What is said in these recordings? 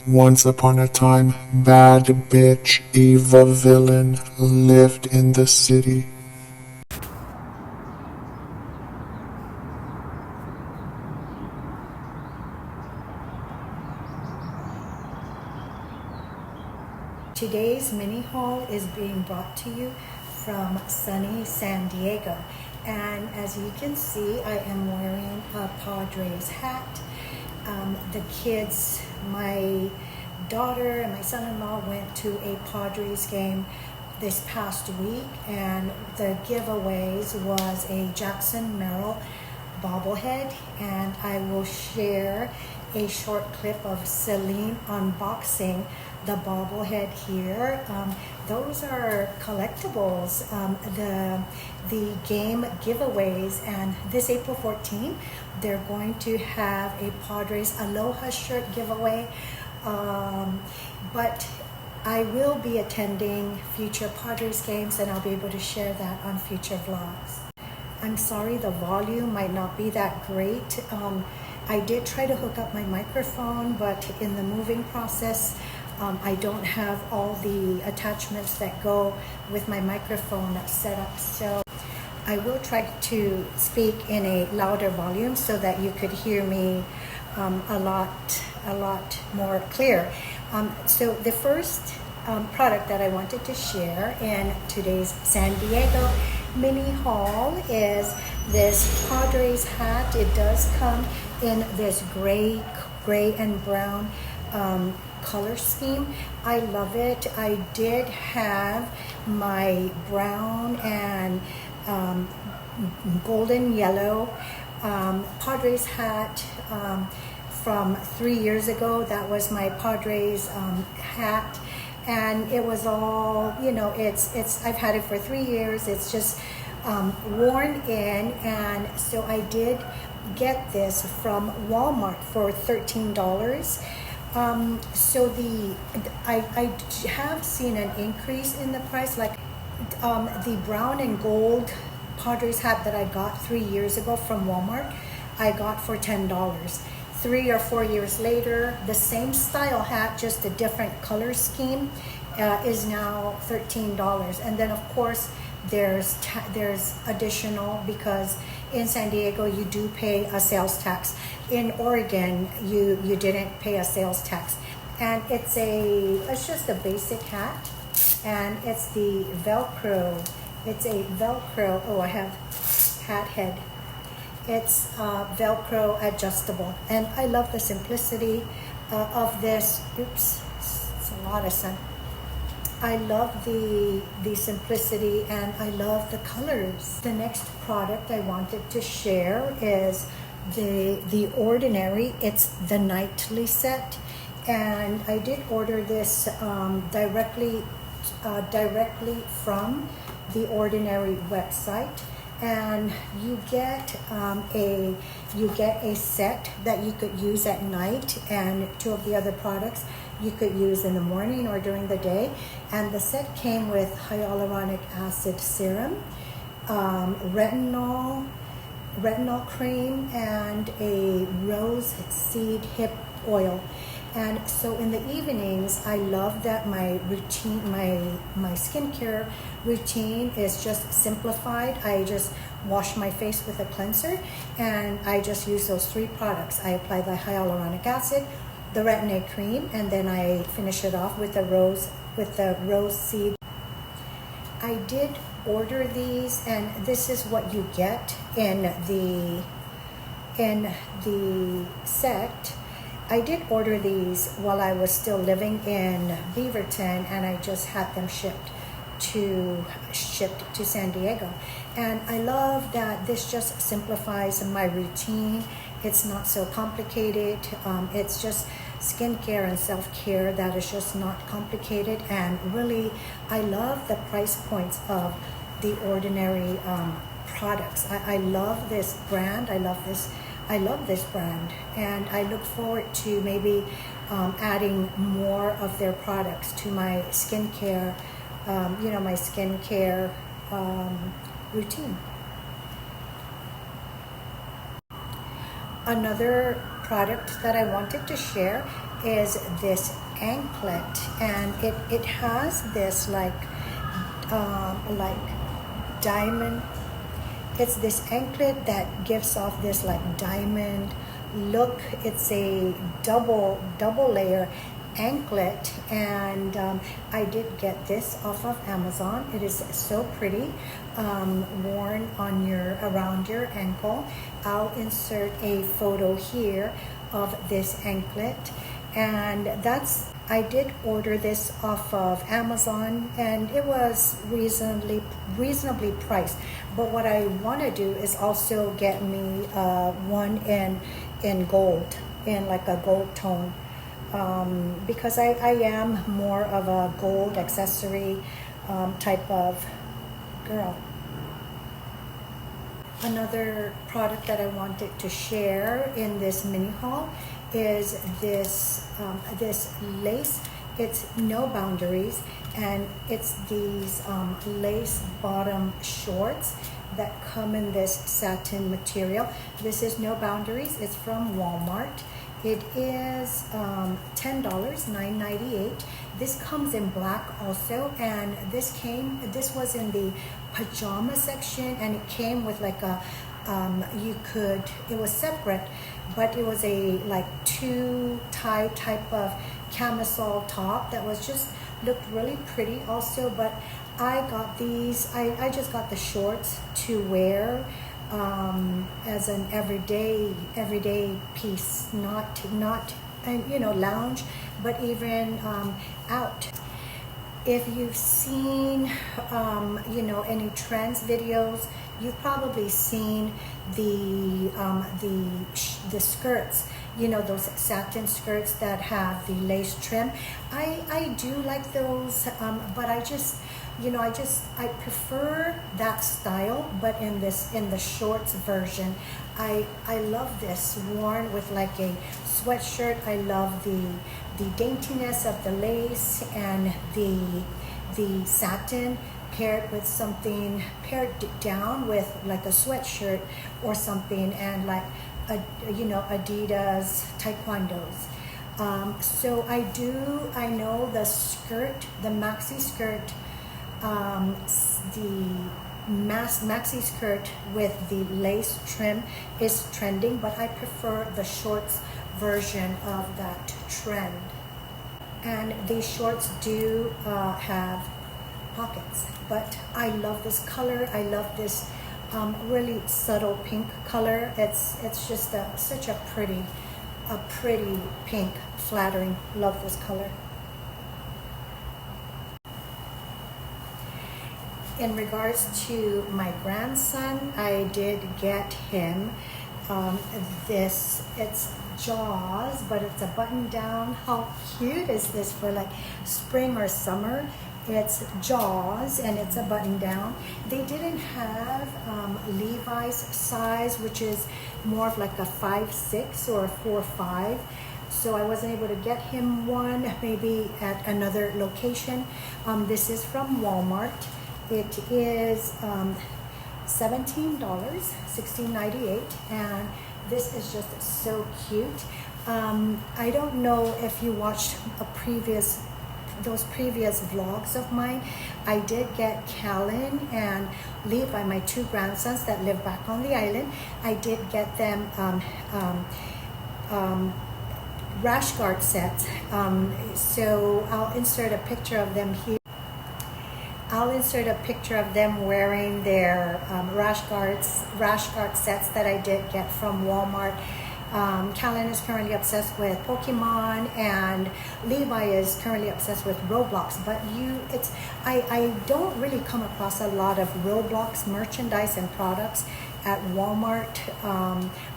Once upon a time, bad bitch Eva villain lived in the city. Today's mini haul is being brought to you from sunny San Diego. And as you can see, I am wearing a Padres hat. The kids, my daughter and my son-in-law went to a Padres game this past week, and the giveaways was a Jackson Merrill bobblehead, and I will share a short clip of Celine unboxing the bobblehead here. Those are collectibles, the game giveaways, and this April 14th they're going to have a Padres Aloha shirt giveaway, but I will be attending future Padres games, and I'll be able to share that on future vlogs. I'm sorry the volume might not be that great. I did try to hook up my microphone, but in the moving process, I don't have all the attachments that go with my microphone set up. So I will try to speak in a louder volume so that you could hear me a lot more clear. So the first product that I wanted to share in today's San Diego mini haul is this Padres hat. It does come in this gray and brown color scheme. I love it. I did have my brown and golden yellow Padres hat from 3 years ago. That was my Padres hat, and it was all, you know, it's I've had it for 3 years. It's just worn in, and so I did get this from Walmart for $13. So I have seen an increase in the price, like the brown and gold Padres hat that I got 3 years ago from Walmart, I got for $10. 3 or 4 years later, the same style hat, just a different color scheme, is now $13. And then of course there's additional, because in San Diego you do pay a sales tax. In Oregon you didn't pay a sales tax. And it's just a basic hat, and it's the Velcro. It's a Velcro. Oh, I have hat head. It's Velcro adjustable, and I love the simplicity of this. Oops, it's a lot of sun. I love the simplicity, and I love the colors. The next product I wanted to share is the Ordinary. It's the nightly set, and I did order this directly from the Ordinary website. And you get a set that you could use at night, and 2 of the other products you could use in the morning or during the day. And the set came with hyaluronic acid serum, retinol cream, and a rose seed hip oil. And so in the evenings, I love that my routine, my skincare routine is just simplified. I just wash my face with a cleanser, and I just use those 3 products. I apply the hyaluronic acid, the retin-A cream, and then I finish it off with the rose seed. I did order these, and this is what you get in the set. I did order these while I was still living in Beaverton, and I just had them shipped to San Diego. And I love that this just simplifies my routine. It's not so complicated. It's just skincare and self-care that is just not complicated. And really, I love the price points of the Ordinary products. I love this brand. I love this brand, and I look forward to maybe adding more of their products to my skincare, routine. Another product that I wanted to share is this anklet, and it has this like diamond. It's this anklet that gives off this like diamond look. It's a double layer anklet, and I did get this off of Amazon. It is so pretty, worn on around your ankle. I'll insert a photo here of this anklet, and I did order this off of Amazon, and it was reasonably priced. But what I want to do is also get me one in gold, in like a gold tone, because I am more of a gold accessory type of girl. Another product that I wanted to share in this mini haul is this lace. It's no boundaries, and it's these lace bottom shorts that come in this satin material. This is no boundaries. It's from Walmart. It is $10, $9.98. This comes in black also, and this was in the pajama section, and it came with like a it was separate, but it was a like two tie type of camisole top that was just looked really pretty also. But I got these, I just got the shorts to wear as an everyday piece, not lounge, but even out. If you've seen any trends videos, you've probably seen the skirts, those satin skirts that have the lace trim. I do like those, but I prefer that style, but in the shorts version. I love this worn with like a sweatshirt. I love the daintiness of the lace and the satin paired down with like a sweatshirt or something, and like Adidas taekwondos. So I know the skirt, the maxi skirt, the maxi skirt with the lace trim is trending, but I prefer the shorts version of that trend. And these shorts do have pockets, but I love this color. I love this really subtle pink color. It's just such a pretty pink, flattering. Love this color. In regards to my grandson, I did get him it's Jaws, but it's a button down. How cute is this for like spring or summer? It's Jaws, and it's a button down. They didn't have Levi's size, which is more of like a 5'6" or a 4'5". So I wasn't able to get him one, maybe at another location. This is from Walmart. It is $17, $16.98, and this is just so cute. I don't know if you watched those previous vlogs of mine. I did get Callan and Levi, my two grandsons that live back on the island. I did get them rash guard sets. So I'll insert a picture of them here. I'll insert a picture of them wearing their rash guard sets that I did get from Walmart. Callan is currently obsessed with Pokemon, and Levi is currently obsessed with Roblox. But I don't really come across a lot of Roblox merchandise and products at Walmart.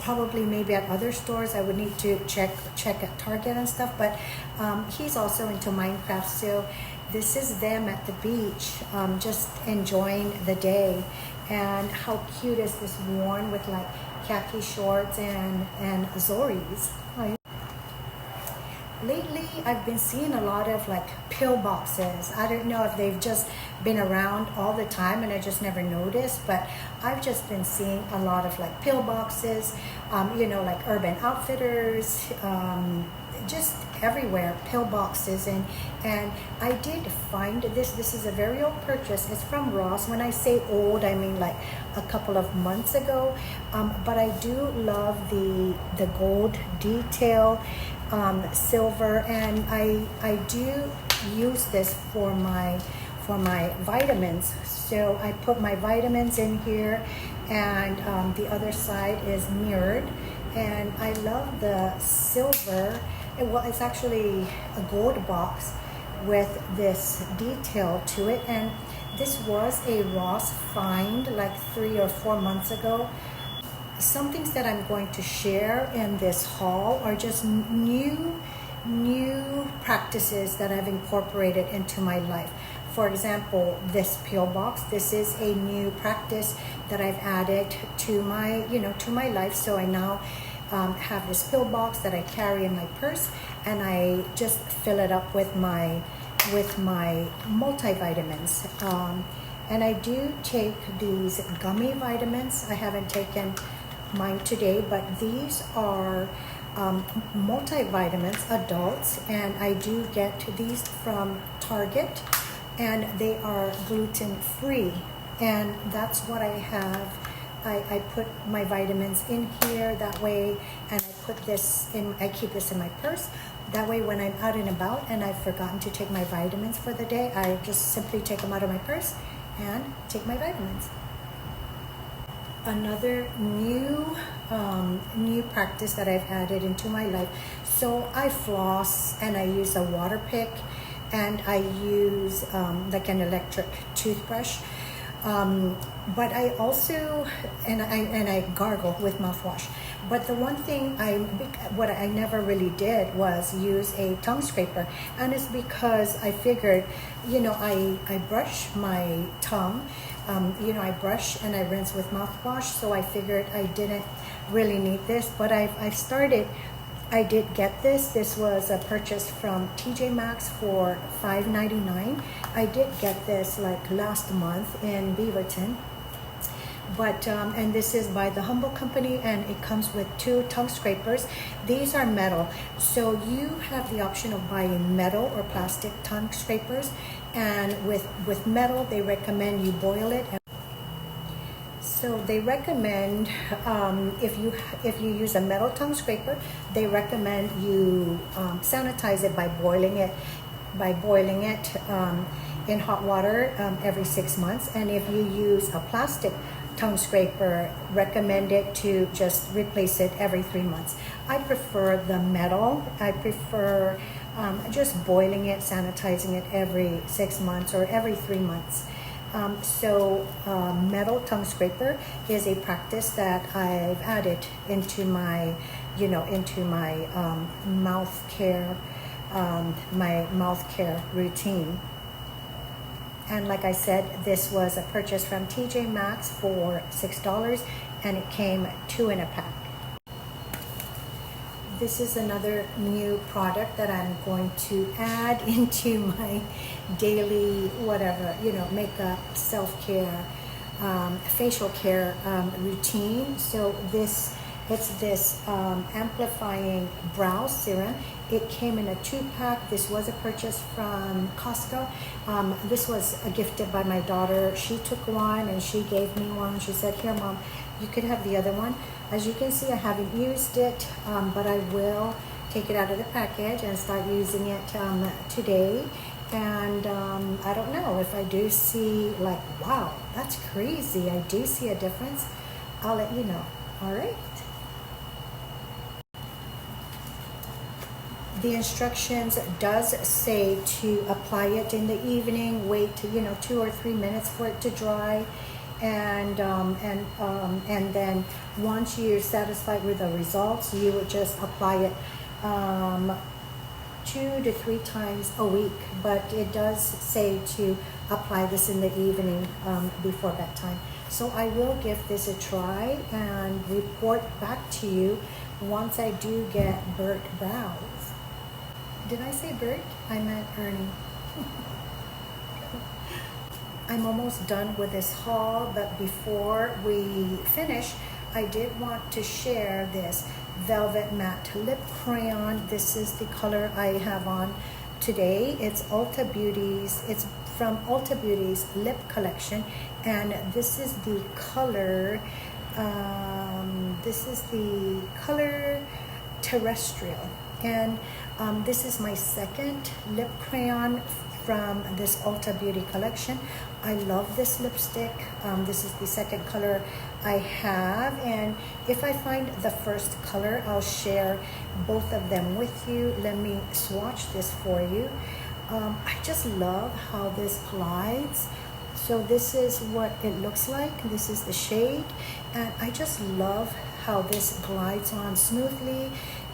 Probably maybe at other stores. I would need to check at Target and stuff. But he's also into Minecraft, so this is them at the beach, just enjoying the day. And how cute is this worn with like khaki shorts and Zoris. Right? Lately, I've been seeing a lot of like pill boxes. I don't know if they've just been around all the time and I just never noticed, but I've just been seeing a lot of like pill boxes, like Urban Outfitters, just everywhere, pill boxes, and I did find this. This is a very old purchase. It's from Ross. When I say old, I mean like a couple of months ago. But I do love the gold detail, silver, and I do use this for my vitamins. So I put my vitamins in here, and the other side is mirrored. And I love the silver. Well, it's actually a gold box with this detail to it. And this was a Ross find like 3 or 4 months ago. Some things that I'm going to share in this haul are just new practices that I've incorporated into my life. For example, this pill box. This is a new practice that I've added to my, to my life. So I now have this pill box that I carry in my purse, and I just fill it up with my multivitamins. And I do take these gummy vitamins. I haven't taken mine today, but these are multivitamins, adults, and I do get these from Target, and they are gluten free, and that's what I have. I put my vitamins in here that way, and I keep this in my purse. That way when I'm out and about and I've forgotten to take my vitamins for the day, I just simply take them out of my purse and take my vitamins. Another new practice that I've added into my life. So I floss, and I use a water pick, and I use like an electric toothbrush. But I also, and I gargle with mouthwash. But the one thing what I never really did was use a tongue scraper, and it's because I figured, I brush my tongue, I brush and I rinse with mouthwash, so I figured I didn't really need this. But I did get this. This was a purchase from TJ Maxx for $5.99. I did get this like last month in Beaverton. But and this is by the Humble Company, and it comes with 2 tongue scrapers. These are metal, so you have the option of buying metal or plastic tongue scrapers. And with metal, they recommend you boil it. So they recommend if you use a metal tongue scraper, they recommend you sanitize it by boiling it in hot water every 6 months. And if you use a plastic tongue scraper, recommend it to just replace it every 3 months. I prefer the metal. I prefer just boiling it, sanitizing it every 6 months or every 3 months. So metal tongue scraper is a practice that I've added into my, mouth care routine. And like I said, this was a purchase from TJ Maxx for $6, and it came 2 in a pack. This is another new product that I'm going to add into my daily makeup, self-care, facial care routine. So it's this amplifying brow serum. It came in a 2-pack. This was a purchase from Costco. This was gifted by my daughter. She took one and she gave me one. She said, "Here, Mom, you could have the other one." As you can see, I haven't used it, but I will take it out of the package and start using it today. And I don't know if I do see wow, that's crazy. I do see a difference. I'll let you know. All right. The instructions does say to apply it in the evening, wait 2 or 3 minutes for it to dry, and then once you're satisfied with the results, you would just apply it 2 to 3 times a week. But it does say to apply this in the evening before bedtime. So I will give this a try and report back to you once I do get burnt brows. Did I say Bert? I meant Ernie. I'm almost done with this haul, but before we finish, I did want to share this. Velvet Matte Lip Crayon. This is the color I have on today. It's Ulta Beauty's, it's from Ulta Beauty's lip collection, and this is the color, Terrestrial. And this is my second lip crayon from this Ulta Beauty collection. I love this lipstick. This is the second color I have, and if I find the first color, I'll share both of them with you. Let me swatch this for you. I just love how this glides. So this is what it looks like. This is the shade, and I just love how this glides on smoothly,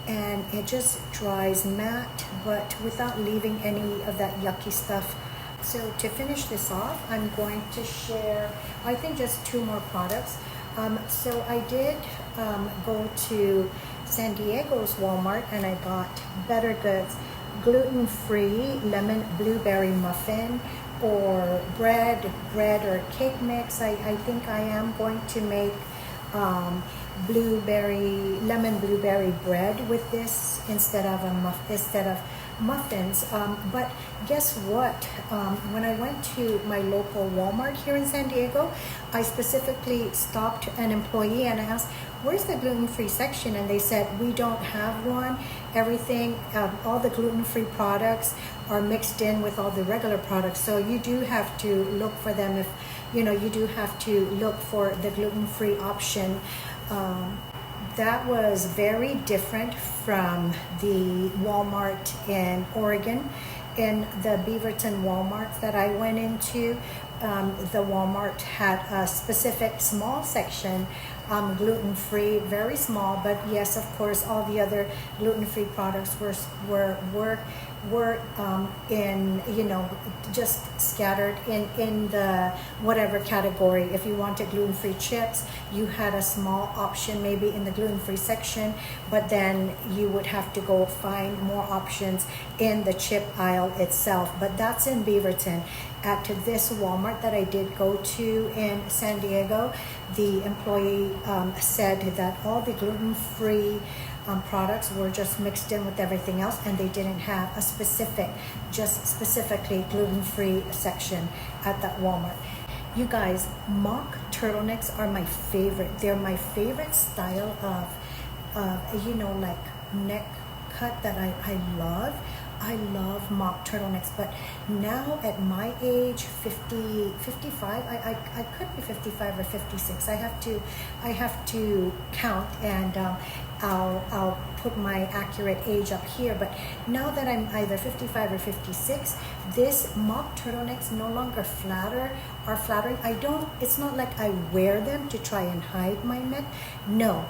and it just dries matte, but without leaving any of that yucky stuff. So to finish this off, I'm going to share, I think, just two more products. So I did go to San Diego's Walmart, and I got Better Goods gluten-free lemon blueberry muffin, or bread or cake mix. I think I am going to make lemon blueberry bread with this instead of muffins. But guess what? When I went to my local Walmart here in San Diego, I specifically stopped an employee and I asked, "Where's the gluten-free section?" And they said, "We don't have one. Everything, all the gluten-free products are mixed in with all the regular products. So you do have to look for them. If you do have to look for the gluten-free option." That was very different from the Walmart in Oregon. In the Beaverton Walmart that I went into, the Walmart had a specific small section, gluten-free, very small, but yes, of course, all the other gluten-free products were in, just scattered in the whatever category. If you wanted gluten-free chips, you had a small option maybe in the gluten-free section, but then you would have to go find more options in the chip aisle itself. But that's in Beaverton. At this Walmart that I did go to in San Diego, the employee said that all the gluten-free products were just mixed in with everything else, and they didn't have a specifically gluten-free section at that Walmart. You guys, mock turtlenecks are my favorite. They're my favorite style of like neck cut that I love. I love mock turtlenecks, but now at my age, 55, I could be 55 or 56. I have to count, and I'll put my accurate age up here. But now that I'm either 55 or 56, this mock turtlenecks no longer are flattering. It's not like I wear them to try and hide my neck. No,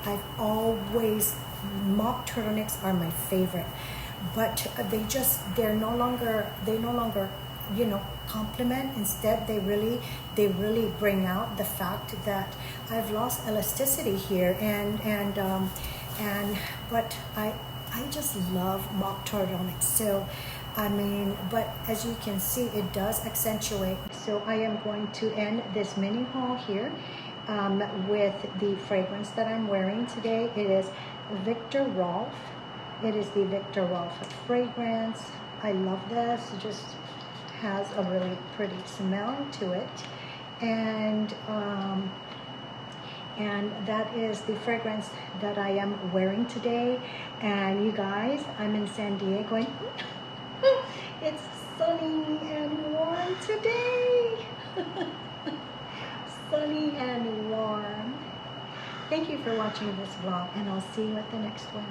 mock turtlenecks are my favorite. But they're no longer compliment. Instead, they really bring out the fact that I've lost elasticity here, but I just love mock turtlenecks. So but as you can see, it does accentuate. So I am going to end this mini haul here with the fragrance that I'm wearing today. It is Viktor Rolf. It is the Viktor Rolf fragrance. I love this. It just has a really pretty smell to it. And that is the fragrance that I am wearing today. And you guys, I'm in San Diego, and it's sunny and warm today. Sunny and warm. Thank you for watching this vlog, and I'll see you at the next one.